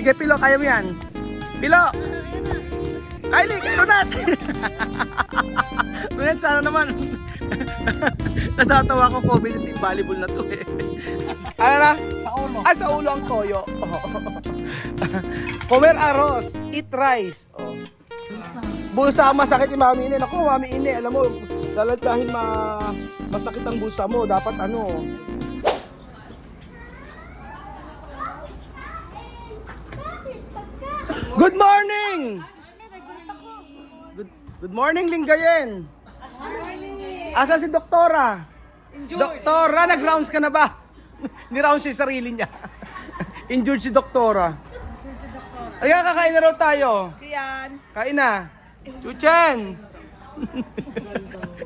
Sige, Pilo, kaya mo yan. Pilo! Kylie, Ronat! Ronat, sana naman. Natatawa ko, COVID team volleyball na to eh. Ano na? Sa ulo. Ah, sa ulo ang toyo. Comer arroz, eat rice. Oh. Bulsa masakit ni Mami Ine. Naku, Mami Ine, alam mo, dahil masakit ang bulsa mo, dapat ano. Good morning! Good morning, Lingayen. Asa si Doktora? Doktora, nag-rounds ka na ba? Ni-rounds siya sarili niya. Injured si Doktora. Ay, kakain na raw tayo. Yan. Kain na. Chuchen!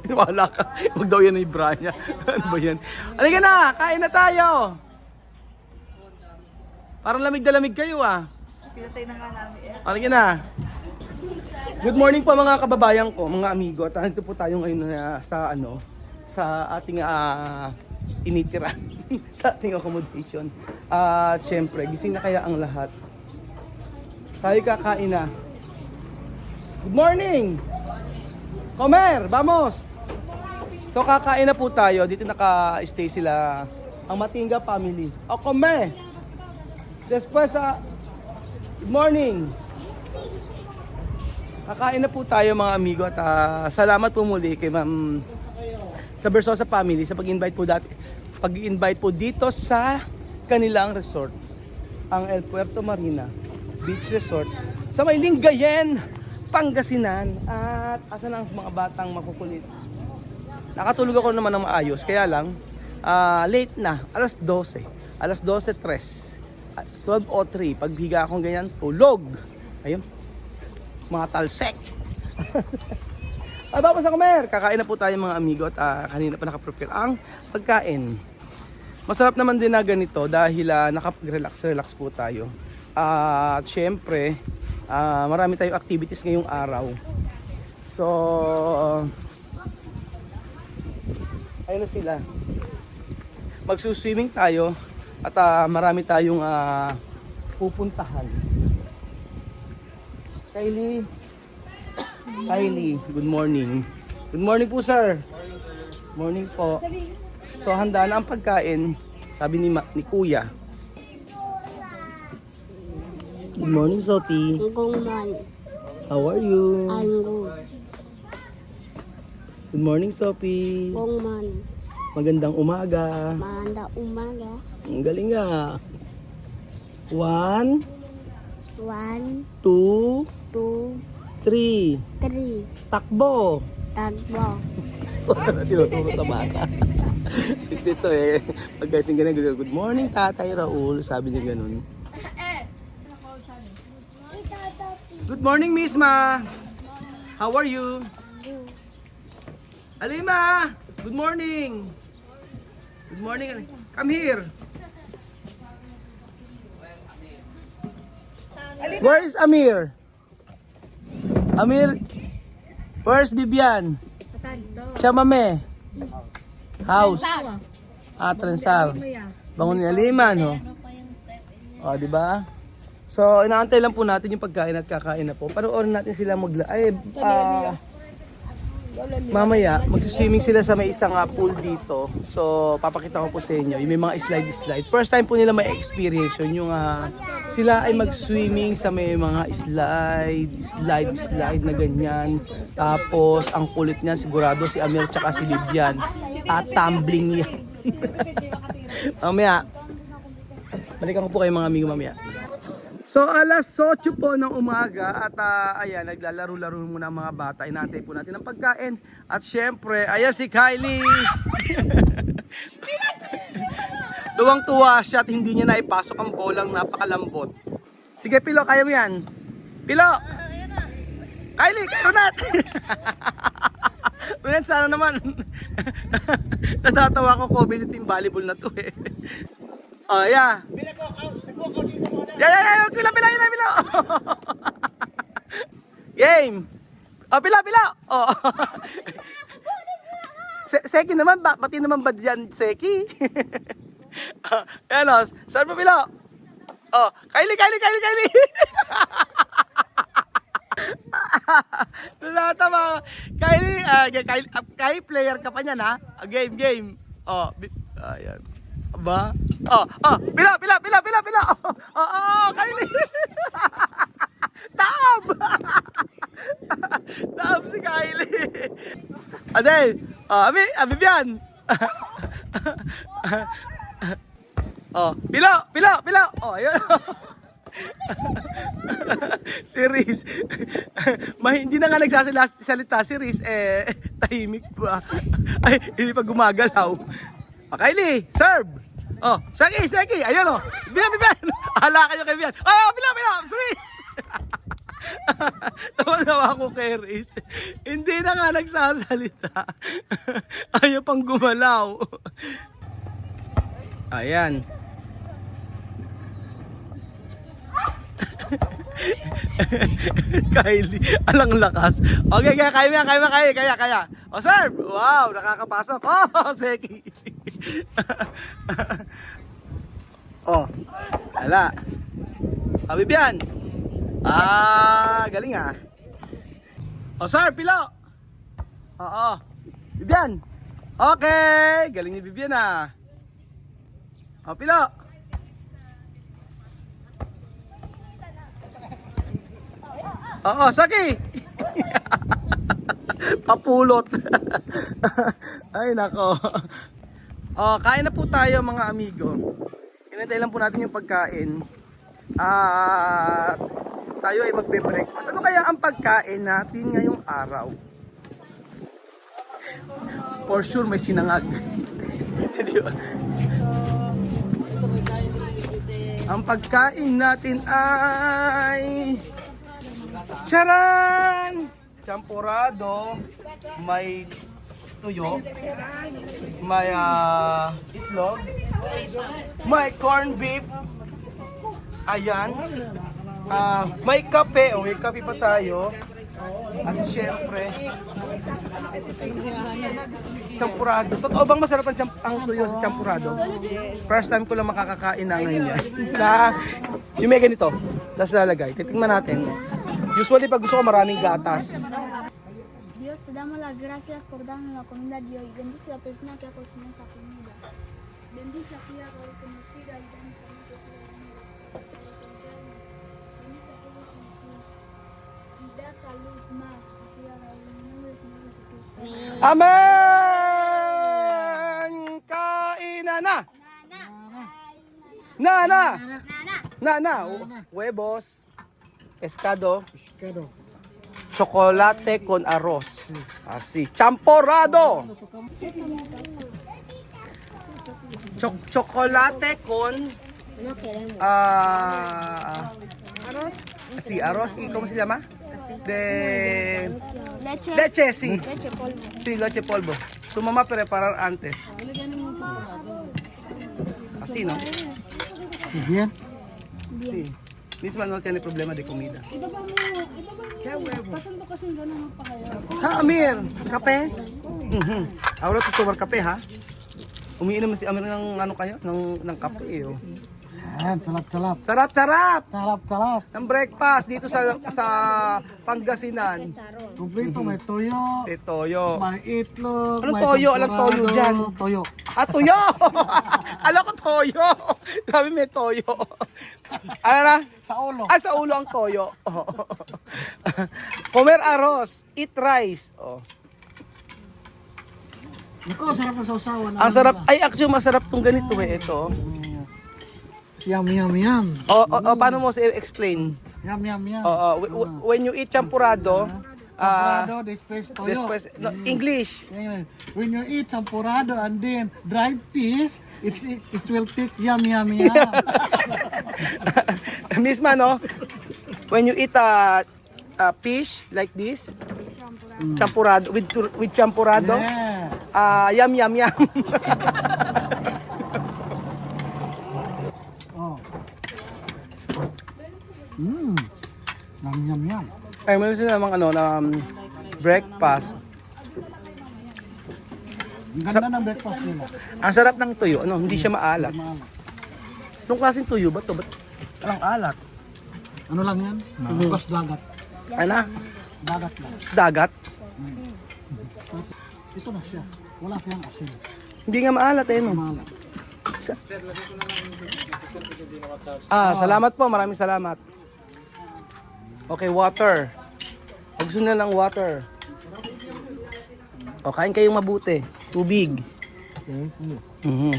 Wala ka. Huwag daw yan ay bra niya. Ano ba yan? Halika na, kain na tayo. Parang lamig na lamig kayo ah. Pinatay na nga namin eh. Halika na. Good morning po mga kababayan ko, mga amigo. At nandito po tayo ngayon sa ating initira, sa ating accommodation. At syempre, gising na kaya ang lahat. Tayo kakain na. Good morning! Comer, vamos! So kakain na po tayo. Dito naka-stay sila, ang Matinga family. O, come! Después good morning! Kakain na po tayo mga amigo at salamat po muli kay Ma'am sa Versosa family sa pag-invite po dito sa kanilang resort, ang El Puerto Marina Beach Resort sa may Lingayen, Pangasinan. At asa na ang mga batang makukulit. Nakatulog ako naman ng maayos, kaya lang late na, alas 12, alas 12:03, 12:03, paghiga akong ganyan, tulog. Ayun, mga talsek. Ay, babas na kumer. Kakain na po tayo mga amigo at kanina pa nakaprepare ang pagkain. Masarap naman din na ganito dahil nakapag-relax po tayo. At syempre, marami tayong activities ngayong araw. So, ayun na sila. Magsuswimming tayo at marami tayong pupuntahan. Kylie, good morning. Good morning po, sir. Morning po. So, handa na ang pagkain, sabi ni Kuya. Good morning, Sophie. Good morning. How are you? I'm good. Good morning, Sophie. Good morning. Magandang umaga. Maganda umaga. Ang galing nga. 1, 1, 2, 2, 3. 3. Takbo. Tagbo. Tinuturo sa bata. Sweet ito eh. Pag guys yung ganun, good morning Tatay Raul. Sabi niya ganun. Good morning Miss Ma. How are you? Alima. Good morning. Good morning. Come here. Where is Amir? Amir, where's Bibian? Chamame. House. Trensar. Bangon ni Alima, no? O, di ba? So, inaantay lang po natin yung pagkain at kakain na po. Panoorin natin sila mamaya, mag-swimming sila sa may isang pool dito. So, papakita ko po sa inyo. Yung may mga slide. First time po nila may experience yun. Yung sila ay mag-swimming sa may mga slide na ganyan. Tapos, ang kulit niyan, sigurado si Amir tsaka si Bibian. Tumbling yan. Mamaya, balikan ko po kayo mga amigo mamaya. So alas 8 po ng umaga at ayan, naglalaro-laro muna ang mga bata. Inaantay po natin ang pagkain. At syempre, ayan si Kylie. Tuwang-tuwa siya at hindi niya naipasok ang bolang napakalambot. Sige Pilo, kaya mo yan. Pilo! Kylie, Ronat! Ronat, sana naman. Natatawa ko, COVID team volleyball na to eh. Oh, yeah. Yeah. Pila. Game. Oh, pila. Oh. Seki naman ba? Pati naman ba diyan, Seki? Ayan o, saan mo pila? Oh, Kylie! Tumatama. Kylie, player ka pa niyan ha? Game. Oh, ayan. Aba? Pila! Kylie! Taob! Taob si Kylie. Adel, Bibian. Pila. Ayun. Si Riz. Hindi na nga nagsasalita si Riz, tahimik pa. Ay, hindi pa gumagalaw. Kylie, serve. Seki. Ayun Bibian. Hala kayo kay Bibian. Pila. Si Riz. Tawa ko kay Riz. Hindi na nga nagsasalita. Ayaw pang gumalaw. Ayan. Kylie, alang lakas. Okay, kaya. Serve. Wow, nakakapasok. Seki. Ala. Bibian. Galing ah. Serve, Pilo. Bibian. Okay, galing ni Bibian ah. Pilo. Saki. Papulot. Ay nako. Kain na po tayo mga amigo. Hinintay lang po natin yung pagkain. Tayo ay magbe-breakfast. Ano kaya ang pagkain natin ngayong araw? For sure may sinangag. Di ba? Ang pagkain natin ay charan! Champurado, may tuyo, may itlog, may corned beef, ayan, may kape, may kape pa tayo, at syempre, champurado. Totoo bang masarap ang tuyo sa champurado? First time ko lang makakakain na ngayon yan. Yung may ganito, tapos lalagay. Titingnan natin. Usually pag gusto ko maraming gatas. Dios, te damos las gracias por darnos la comida de hoy. Bendice a la persona que ha cocinado esa comida. Bendice a Tía Raúl conocida y Dani también que siga dando la bendice a todos y da salud más a Tía Raúl. En nombre del Señor Jesucristo. Amen! Kainan na! Na! Huevos, escado, chocolate con arroz. Así, champorado. Chocolate con Arroz. sí, arroz y ¿cómo se llama? De Leche. leche, sí. Leche polvo. Sí, leche polvo. Su mamá preparar antes. Así, ¿no? Bien. Sí. Miss Manuel tiene problema de comida. Amir, kape? Ahora tutumar kape ha? Umiinom si Amir ng ano kayo? Ng kape oh. Ayan, salap. Sarap! Salap. Ng breakfast dito sa Pangasinan. Kumplito, may tuyo, Eh, toyo. may itlog, Anong may toyo? Anong toyo temporado, dyan? Toyo. Toyo! Alam ko toyo. Sabi may toyo. Ano na? Sa ulo. Sa ulo ang toyo. Comer arroz, eat rice. Ikaw, sarap ang sausawan. Ang sarap. Ay, actually masarap tong ganito ito. Yum. Paano mo explain? Yum. When you eat champurado, Champurado, después toyo. English. When you eat champurado and then dried fish, it will take yum. Misma, no? When you eat a fish like this, champurado, with champurado, Yeah. yum. Oh. Yum. Ay, meron sila namang breakfast. Ang ganda ng breakfast nila. Ang sarap ng tuyo, hindi siya maalat. Maalat. Anong klaseng tuyo ba to? Ba't Walang alat. Ano lang yan? Bukas dagat. Ano? Dagat lang. Dagat? Ito na siya. Wala siyang asin. Hindi nga maalat eh, no? Malat. Salamat po. Maraming salamat. Okay, water. Pag gusto na lang water. O, kain kayong mabuti. Tubig. Mhm.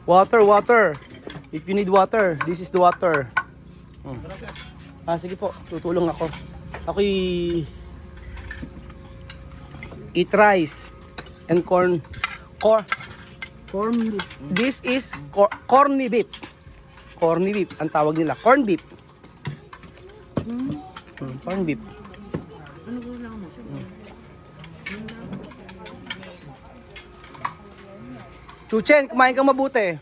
Water. If you need water, this is the water. Sige po. Tutulong ako. Ako'y eat rice and corn. Corn beef. This is corny beef. Corny beef ang tawag nila. Corn beef. Corn beef. Chuchen, kumain kang mabuti.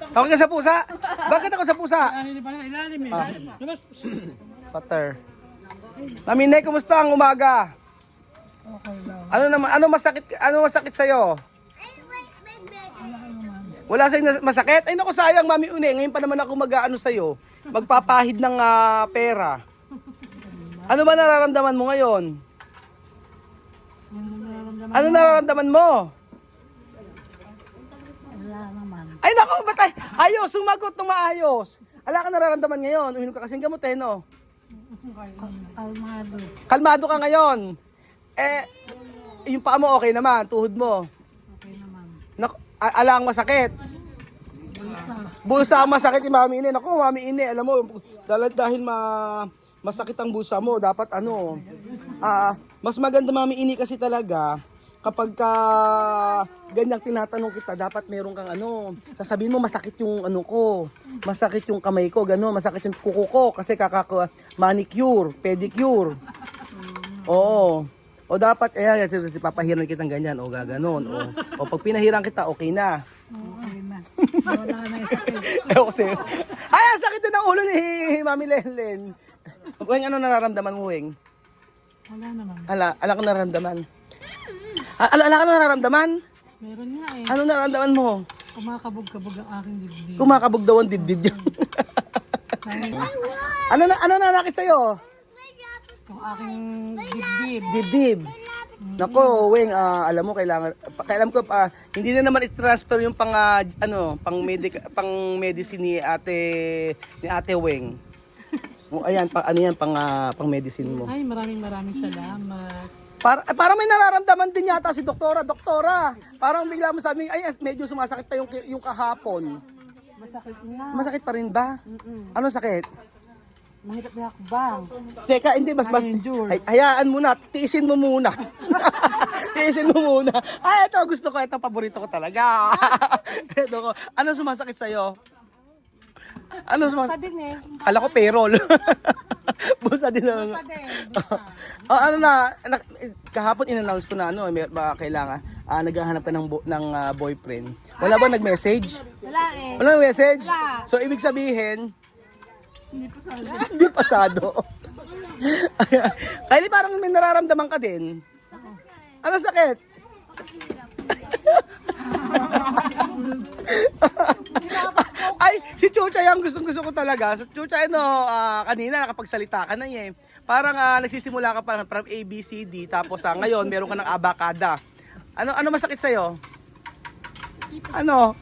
Tawag ka sa pusa? Bakit ako sa pusa? Pater. Mami Nay, kumusta ang umaga? Ano masakit sa iyo? Wala sa'yo masakit? Ay naku, sayang Mami Une, ngayon pa naman ako mag-aano sa iyo, magpapahid ng pera. Ano ba nararamdaman mo ngayon? Ano nararamdaman mo? Ay naku, batay. Ayos, sumagot ng maayos. Ala ka nararamdaman ngayon? Uminom ka kasing gamot no? Kalmado ka ngayon. Yung paa mo okay naman, tuhod mo. Okay naman. Ala ang masakit. Bulsa ang masakit ni Mami Ine. Naku, Mami Ine, alam mo, dahil masakit ang bulsa mo, dapat mas maganda Mami Ine kasi talaga, kapag ganyang tinatanong kita, dapat meron kang sasabihin mo masakit yung masakit yung kamay ko, masakit yung kuko ko kasi manicure, pedicure. Oo. O dapat, papahiran kitang ganyan, o gaganon. O pag pinahiran kita, okay na. Okay na. Wala na yung sakit. Ay, ang sakit din ang ulo ni Mami Lenlen. Weng, ano nararamdaman mo, Weng? Wala naman. Ala ko nararamdaman. Ala ka nararamdaman? Meron nga eh. Ano nararamdaman mo? Kumakabog-kabog ang aking dibdib. Kumakabog daw ang dibdib niya. Ano nanakit sa'yo? Yung aking dibdib. Dibdib. Nako, Weng, alam mo kailangan hindi na naman i-transfer yung pang medicine ni Ate Weng. Ayan, pang medicine mo. Ay, maraming salamat. Para may nararamdaman din yata si Doktora. Parang bigla mo sabi, medyo sumasakit pa yung kahapon. Masakit nga. Masakit pa rin ba? Ano sakit? Mahirap na hakbang. Teka, hindi, hayaan mo na, tiisin mo muna. Tiisin mo muna. Ito, gusto ko, ito, paborito ko talaga. Ito ko. Ano sumasakit sa'yo? Ano sumasakit? Busa din eh. Kala ko payroll. Busa din naman. Kahapon in-announce ko na kailangan, naghahanap ka ng boyfriend. Wala ba nag-message? Wala eh. Wala nag-message? Wala. So, ibig sabihin, hindi pasado. Kaya parang may nararamdaman ka din. Ano sakit? Ay, si Chuchay ang gustong-gusto ko talaga. Si Chuchay, kanina nakapagsalita ka na niya eh. Parang nagsisimula ka pa from A, B, C, D. Tapos ngayon, meron ka ng abakada. Ano masakit sa'yo? Ano?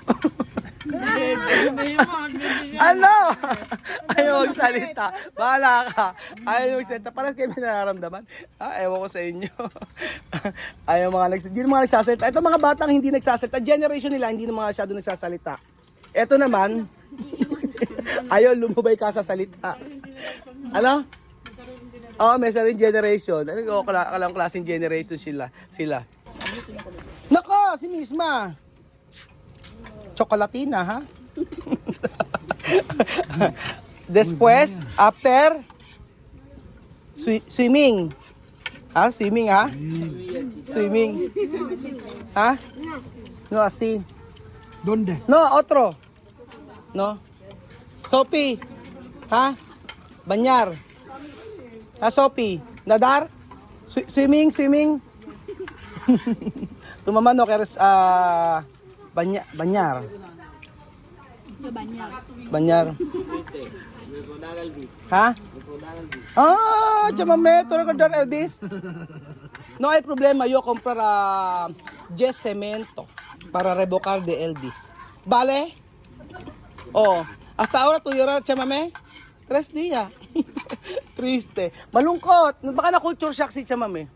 Ano? Ayaw magsalita. Bahala ka. Ayaw magsalita. Parang kayo may nararamdaman. Ewan ko sa inyo. Ayaw hindi mga nagsasalita. Ito mga batang hindi nagsasalita. Generation nila hindi na masyado nagsasalita. Ito naman, ayaw lumubay ka sa salita. Ano? May sarili generation. Kalang klaseng generation sila. Nako, si Misma. Chocolatina, ha? Después, after, swimming. Ha? Swimming, ha? Swimming. Ha? No, así. Donde? No, otro. No? Sophie. Ha? Banyar. Ha, Sophie? Nadar? Swimming? Tumamano kay Banyar. Banyar. Ha? Chamame, to recordar Elvis. No hay problema, yo comprar yes cemento para revocar de Elvis. Vale? Oh, hasta ahora tu llorar, chamame? 3 días. Triste. Malungkot. Baka na-culture shock si chamame.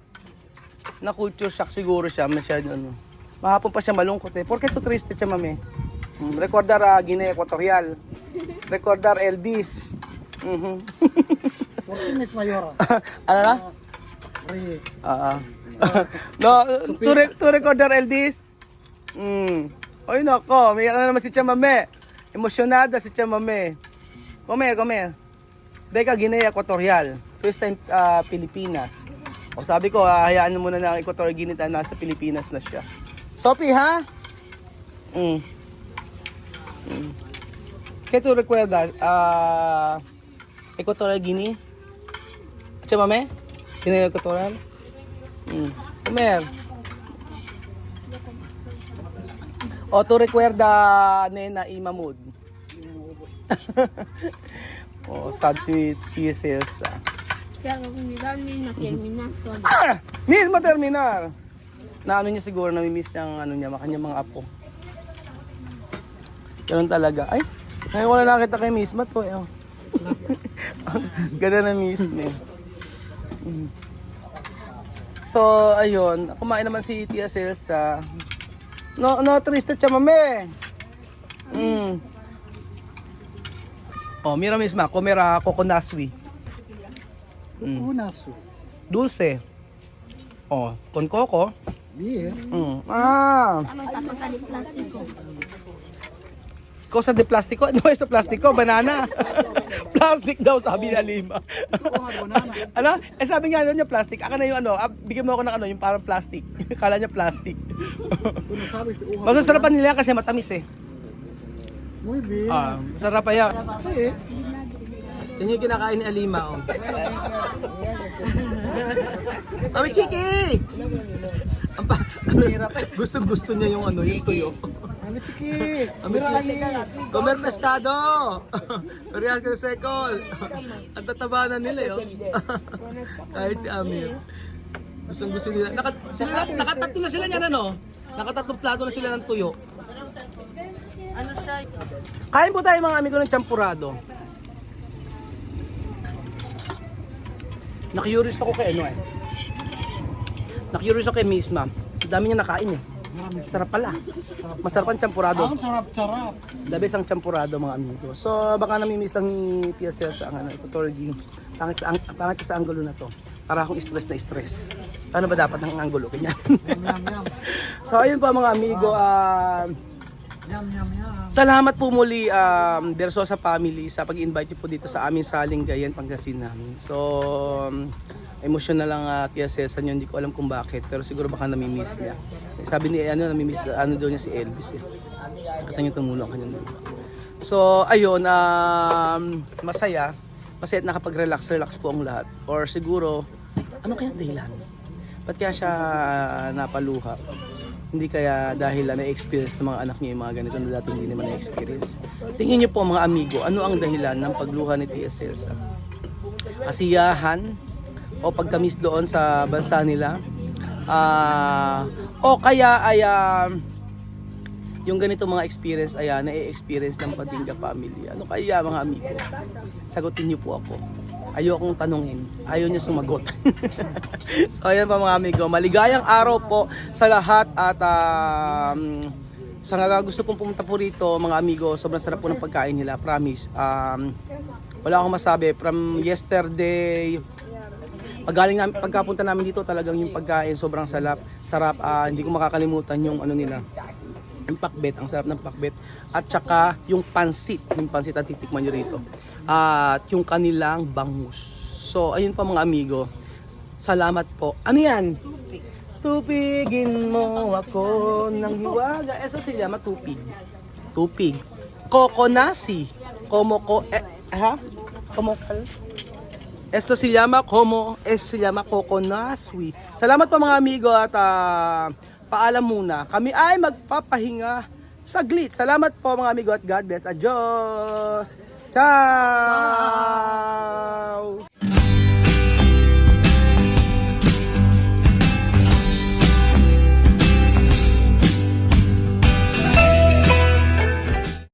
Na-culture shock siguro siya. Masyado ano. Mahapon pa siya malungkot eh. Por qué tu triste, chamame? Recordar Guinea Equatorial. Recordar Elvis. ¿Por qué Miss Mayora? Ano na? Re. No, to recordar Elvis. Oy nako, may na naman si chamame. Emosyonada si chamame. Comer. Deka Guinea Equatorial. First time Pilipinas. O sabi ko, hayaan mo muna na ang Equatorial Guinea na nasa Pilipinas na siya. Sophie, ha? ¿Qué tú recuerdas? Equatorial Guinea? Chamame? Guinea Equatorial? Comer. O tú recuerda Nena Imamud? Oh, sad si Tia Celsa. Kaya comunidad misma terminar todo. Mismo terminar! Na ano niya siguro, namimiss niya ang ano niya, kanyang mga apo. Ganun talaga. Ay, ngayon ko na nakita kay Misma to. Eh. Ganda na Misma. So, ayun. Kumain naman si Tia Celsa. No, triste chamame. Oh, mira Misma, comer coconaswi. Unaso. Dulce. Oh, con coco. Beer. Tama sa cosa de plástico. Cosa de plástico? No, esto plástico, banana. Plastic daw, sabi na Lima. Ano? Sabi nga doon niya plastic. Aka na yung ano, bigyan mo ako ng ano, yung parang plastic. Kala niya plastic. Masasarapan nila kasi matamis eh. Muy bien. Masarap pa yan. Sí. Yan yung kinakain ni Alima, oh. Mami Chiki! Gusto niya yung ano, yung tuyo. Ano chiki? Mami Chiki! Comer pescado! Perias que secol! Ang tataba na nila, yun. Kahit si Amir. Gusto nila. Nakatatlo na sila niyan, ano? Nakatatlong plato na sila ng tuyo. Kain po tayo mga amigo ng champurado. Nakyurious ako kay ano eh. Nakyurious ako kay Misma. Dami niya nakain eh. Sarap pala. Masarap ang champurado. Ang sarap-sarap. The best ang champurado mga amigo. So baka namimiss lang ni Tia Celsa ang ano, Equatorial. Pangit sa anggulo na to. Para akong stress na stress. Ano ba dapat ng anggulo? Ganyan. Yum. So ayun pa mga amigo. Yum. Salamat po muli Versosa family sa pag-invite niyo po dito sa amin sa Lingayen, Pangasinan. So emotional lang Tia Celsa niyo, hindi ko alam kung bakit pero siguro baka namimiss niya. Sabi ni namimiss ano daw niya si Elvis eh. Katanya tumulong kanya. So ayun masaya at nakapag-relax po ang lahat. Or siguro ano kaya dahilan? Ba't kaya siya napaluha? Hindi kaya dahil na-experience ng mga anak niya yung mga ganito na dati hindi naman na-experience. Tingin niyo po mga amigo, ano ang dahilan ng pagluha ni Tia Celsa? Kasiyahan o pagtamis doon sa bansa nila? O kaya ay yung ganito mga experience ay na-experience ng Padinga family. Ano kaya mga amigo? Sagutin niyo po ako. Ayokong tanungin. Ayaw niyo sumagot. So ayan pa mga amigo. Maligayang araw po sa lahat at sa gusto pong pumunta po rito mga amigo, sobrang sarap po ng pagkain nila. Promise. Wala akong masabi. From yesterday, pagkapunta namin dito talagang yung pagkain sobrang sarap. Hindi ko makakalimutan yung ano nila. Yung pakbet, ang sarap ng pakbet. At saka yung pansit. Yung pansit ang titikman nyo rito. At yung kanilang bangus. So, ayun pa mga amigo. Salamat po. Ano yan? Tupigin mo ako ng hiwaga. Eso se llama tupig. Tupig. Coconasi. Como Esto se llama coconaswi. Salamat po mga amigo at paalam muna. Kami ay magpapahinga saglit. Salamat po mga amigo at God bless. Adios! Ciao!